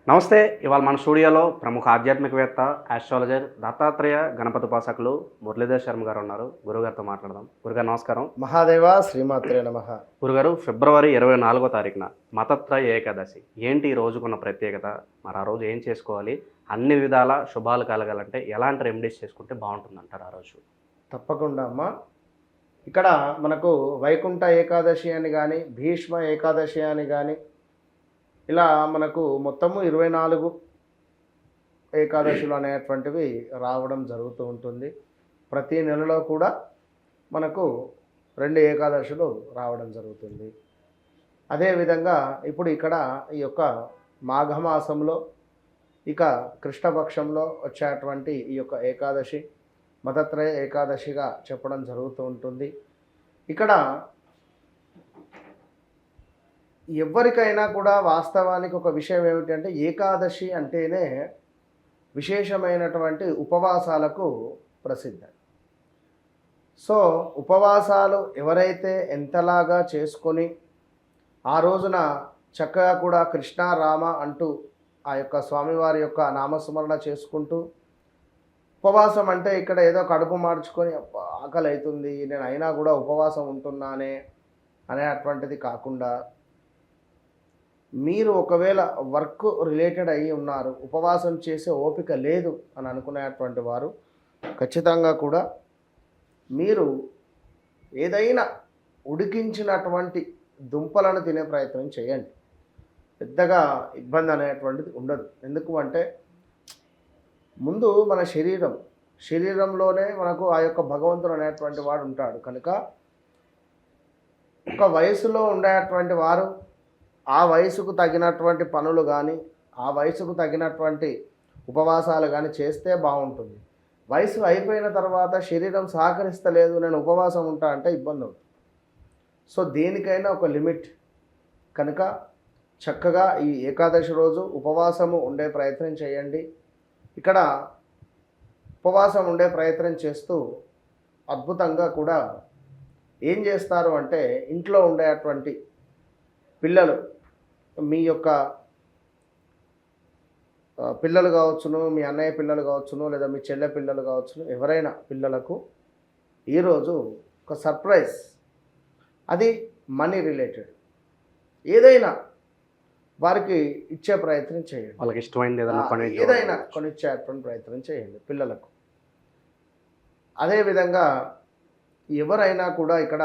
నమస్తే. ఇవాళ మన స్టూడియోలో ప్రముఖ ఆధ్యాత్మికవేత్త, ఆస్ట్రాలజర్, దత్తాత్రేయ గణపతి ఉపాసకులు మురళీధర్ శర్మ గారు ఉన్నారు. గురుగారితో మాట్లాడదాం. గురుగారు నమస్కారం. మహాదేవ శ్రీమాత్రే నమః. గురుగారు, ఫిబ్రవరి 24వ తారీఖున మతత్రయ ఏకాదశి. ఏంటి ఈ రోజుకున్న ప్రత్యేకత? మరి ఆ రోజు ఏం చేసుకోవాలి? అన్ని విధాల శుభాలు కలగాలంటే ఎలాంటి రెమెడీస్ చేసుకుంటే బాగుంటుందంటారు ఆ రోజు? తప్పకుండా అమ్మ. ఇక్కడ మనకు వైకుంఠ ఏకాదశి అని కానీ, భీష్మ ఏకాదశి అని కానీ, ఇలా మనకు మొత్తము 24 ఏకాదశులు అనేటువంటివి రావడం జరుగుతూ ఉంటుంది. ప్రతి నెలలో కూడా మనకు 2 ఏకాదశులు రావడం జరుగుతుంది. అదేవిధంగా ఇప్పుడు ఇక్కడ ఈ యొక్క మాఘమాసంలో ఇక కృష్ణపక్షంలో వచ్చేటువంటి ఈ యొక్క ఏకాదశి మతత్రయ ఏకాదశిగా చెప్పడం జరుగుతూ ఉంటుంది. ఇక్కడ ఎవరికైనా కూడా వాస్తవానికి ఒక విషయం ఏమిటంటే, ఏకాదశి అంటేనే విశేషమైనటువంటి ఉపవాసాలకు ప్రసిద్ధి. సో ఉపవాసాలు ఎవరైతే ఎంతలాగా చేసుకొని ఆ రోజున చక్కగా కూడా కృష్ణ రామ అంటూ ఆ యొక్క స్వామివారి యొక్క నామస్మరణ చేసుకుంటూ, ఉపవాసం అంటే ఇక్కడ ఏదో కడుపు మార్చుకొని ఆకలి అవుతుంది నేను అయినా కూడా ఉపవాసం ఉంటున్నానే అనేటువంటిది కాకుండా, మీరు ఒకవేళ వర్క్ రిలేటెడ్ అయ్యి ఉన్నారు, ఉపవాసం చేసే ఓపిక లేదు అని అనుకునేటువంటి వారు ఖచ్చితంగా కూడా మీరు ఏదైనా ఉడికించినటువంటి దుంపలను తినే ప్రయత్నం చేయండి. పెద్దగా ఇబ్బంది అనేటువంటిది ఉండదు. ఎందుకు అంటే ముందు మన శరీరంలోనే మనకు ఆ యొక్క భగవంతుడు అనేటువంటి వాడు ఉంటాడు. కనుక ఒక వయసులో ఉండేటువంటి వారు ఆ వయసుకు తగినటువంటి పనులు కానీ, ఆ వయసుకు తగినటువంటి ఉపవాసాలు కానీ చేస్తే బాగుంటుంది. వయసు అయిపోయిన తర్వాత శరీరం సహకరిస్తలేదు, నేను ఉపవాసం ఉంటా అంటే ఇబ్బంది అవుతుంది. సో దేనికైనా ఒక లిమిట్. కనుక చక్కగా ఈ ఏకాదశి రోజు ఉపవాసము ఉండే ప్రయత్నం చేయండి. ఇక్కడ ఉపవాసం ఉండే ప్రయత్నం చేస్తూ అద్భుతంగా కూడా ఏం చేస్తారు అంటే, ఇంట్లో ఉండేటువంటి పిల్లలు, మీ యొక్క పిల్లలు కావచ్చును, మీ అన్నయ్య పిల్లలు కావచ్చును, లేదా మీ చెల్లె పిల్లలు కావచ్చును, ఎవరైనా పిల్లలకు ఈరోజు ఒక సర్ప్రైజ్, అది మనీ రిలేటెడ్ ఏదైనా వారికి ఇచ్చే ప్రయత్నం చేయండి. వాళ్ళకి ఇష్టమైనది ఏదైనా కొనిచ్చేటువంటి ప్రయత్నం చేయండి పిల్లలకు. అదేవిధంగా ఎవరైనా కూడా ఇక్కడ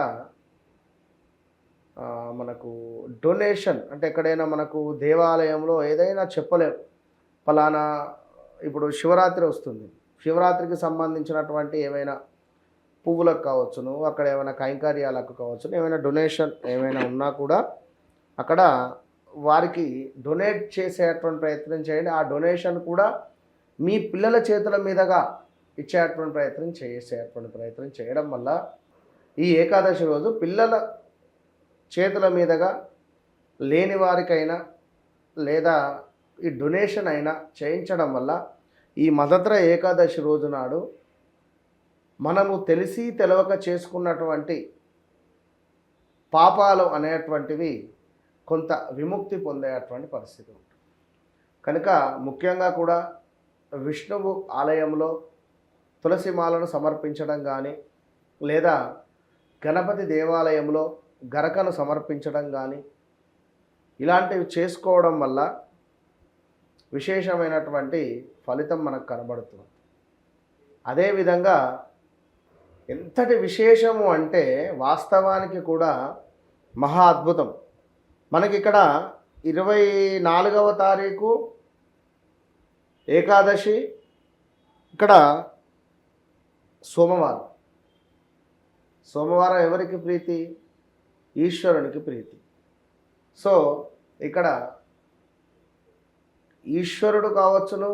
మనకు డొనేషన్ అంటే, ఎక్కడైనా మనకు దేవాలయంలో ఏదైనా చెప్పలేము, ఫలానా ఇప్పుడు శివరాత్రి వస్తుంది, శివరాత్రికి సంబంధించినటువంటి ఏమైనా పువ్వులకు కావచ్చును, అక్కడ ఏమైనా కైంకర్యాలకు కావచ్చును, ఏమైనా డొనేషన్ ఏమైనా ఉన్నా కూడా అక్కడ వారికి డొనేట్ చేసేటువంటి ప్రయత్నం చేయండి. ఆ డొనేషన్ కూడా మీ పిల్లల చేతుల మీదుగా ఇచ్చేటువంటి ప్రయత్నం చేయడం వల్ల ఈ ఏకాదశి రోజు పిల్లల చేతుల మీదుగా లేని వారికైనా లేదా ఈ డొనేషన్ అయినా చేయించడం వల్ల ఈ మతత్రయ ఏకాదశి రోజు నాడు మనము తెలిసి తెలవక చేసుకున్నటువంటి పాపాలు అనేటువంటివి కొంత విముక్తి పొందేటువంటి పరిస్థితి ఉంటుంది. కనుక ముఖ్యంగా కూడా విష్ణువు ఆలయంలో తులసి మాలను సమర్పించడం కానీ, లేదా గణపతి దేవాలయంలో గరకను సమర్పించడం కానీ, ఇలాంటివి చేసుకోవడం వల్ల విశేషమైనటువంటి ఫలితం మనకు కనబడుతుంది. అదేవిధంగా ఎంతటి విశేషము అంటే వాస్తవానికి కూడా మహా అద్భుతం. మనకి ఇక్కడ 24వ తారీఖు ఏకాదశి, ఇక్కడ సోమవారం ఎవరికి ప్రీతి? ఈశ్వరునికి ప్రీతి. సో ఇక్కడ ఈశ్వరుడు కావచ్చును,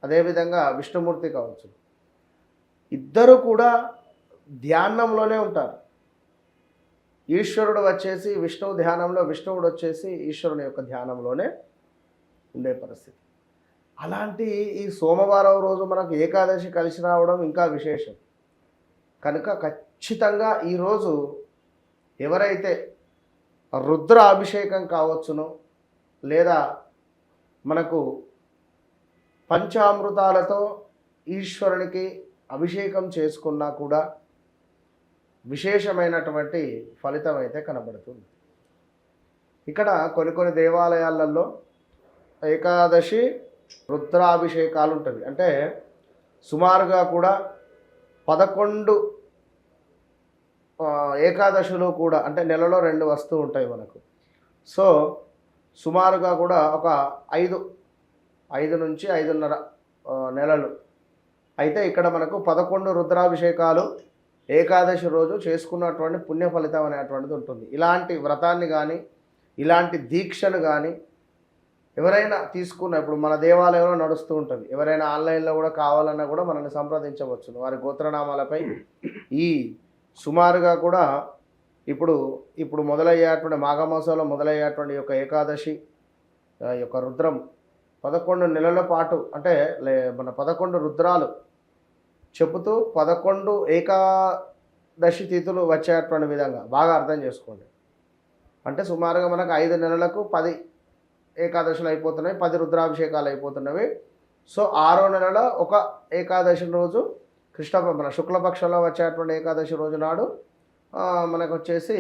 అదేవిధంగా విష్ణుమూర్తి కావచ్చును, ఇద్దరు కూడా ధ్యానంలోనే ఉంటారు. ఈశ్వరుడు వచ్చేసి విష్ణువు ధ్యానంలో, విష్ణువుడు వచ్చేసి ఈశ్వరుని యొక్క ధ్యానంలోనే ఉండే పరిస్థితి. అలాంటి ఈ సోమవారం రోజు మనకు ఏకాదశి కలిసి రావడం ఇంకా విశేషం. కనుక ఖచ్చితంగా ఈరోజు ఎవరైతే రుద్ర అభిషేకం కావచ్చునో, లేదా మనకు పంచామృతాలతో ఈశ్వరునికి అభిషేకం చేసుకున్నా కూడా విశేషమైనటువంటి ఫలితం అయితే కనబడుతుంది. ఇక్కడ కొన్ని దేవాలయాలలో ఏకాదశి రుద్రాభిషేకాలు ఉంటుంది. అంటే సుమారుగా కూడా 11 ఏకాదశులు కూడా, అంటే నెలలో 2 వస్తూ ఉంటాయి మనకు. సో సుమారుగా కూడా ఒక 5 నుంచి 5.5 నెలలు అయితే ఇక్కడ మనకు 11 రుద్రాభిషేకాలు ఏకాదశి రోజు చేసుకున్నటువంటి పుణ్య ఫలితం అనేటువంటిది ఉంటుంది. ఇలాంటి వ్రతాన్ని కానీ ఇలాంటి దీక్షను కానీ ఎవరైనా తీసుకున్న, ఇప్పుడు మన దేవాలయంలో నడుస్తూ ఉంటుంది, ఎవరైనా ఆన్లైన్లో కూడా కావాలన్నా కూడా మనల్ని సంప్రదించవచ్చు. వారి గోత్రనామాలపై ఈ సుమారుగా కూడా ఇప్పుడు మొదలయ్యేటువంటి మాఘమాసంలో మొదలయ్యేటువంటి యొక్క ఏకాదశి యొక్క రుద్రం 11 నెలల పాటు, అంటే మన 11 రుద్రాలు చెబుతూ 11 ఏకాదశి తిథులు వచ్చేటువంటి విధంగా బాగా అర్థం చేసుకోండి. అంటే సుమారుగా మనకు 5 నెలలకు 10 ఏకాదశులు అయిపోతున్నాయి, 10 రుద్రాభిషేకాలు అయిపోతున్నవి. సో 6వ నెలలో ఒక ఏకాదశి రోజు మన శుక్లపక్షంలో వచ్చేటువంటి ఏకాదశి రోజు నాడు మనకు వచ్చేసి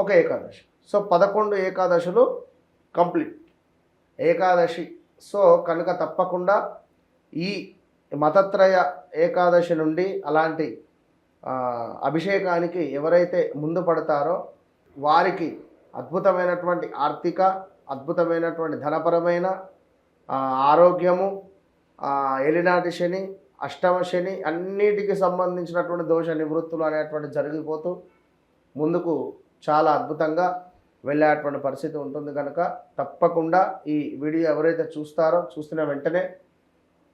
ఒక ఏకాదశి. సో 11 ఏకాదశులు కంప్లీట్ ఏకాదశి. సో కనుక తప్పకుండా ఈ మతత్రయ ఏకాదశి నుండి అలాంటి అభిషేకానికి ఎవరైతే ముందు పడతారో వారికి అద్భుతమైనటువంటి ఆర్థిక, అద్భుతమైనటువంటి ధనపరమైన, ఆరోగ్యము, ఏలినాటి శని, అష్టమ శని అన్నిటికి సంబంధించినటువంటి దోష నివృత్తులు అనేటువంటి జరిగిపోతూ ముందుకు చాలా అద్భుతంగా వెళ్ళేటువంటి పరిస్థితి ఉంటుంది. కనుక తప్పకుండా ఈ వీడియో ఎవరైతే చూస్తున్న వెంటనే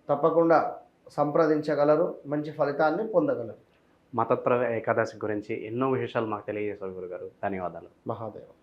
తప్పకుండా సంప్రదించగలరు, మంచి ఫలితాన్ని పొందగలరు. మతత్రయ ఏకాదశి గురించి ఎన్నో విశేషాలు మాకు తెలియజేశారు గురుగారు. ధన్యవాదాలు. మహాదేవ.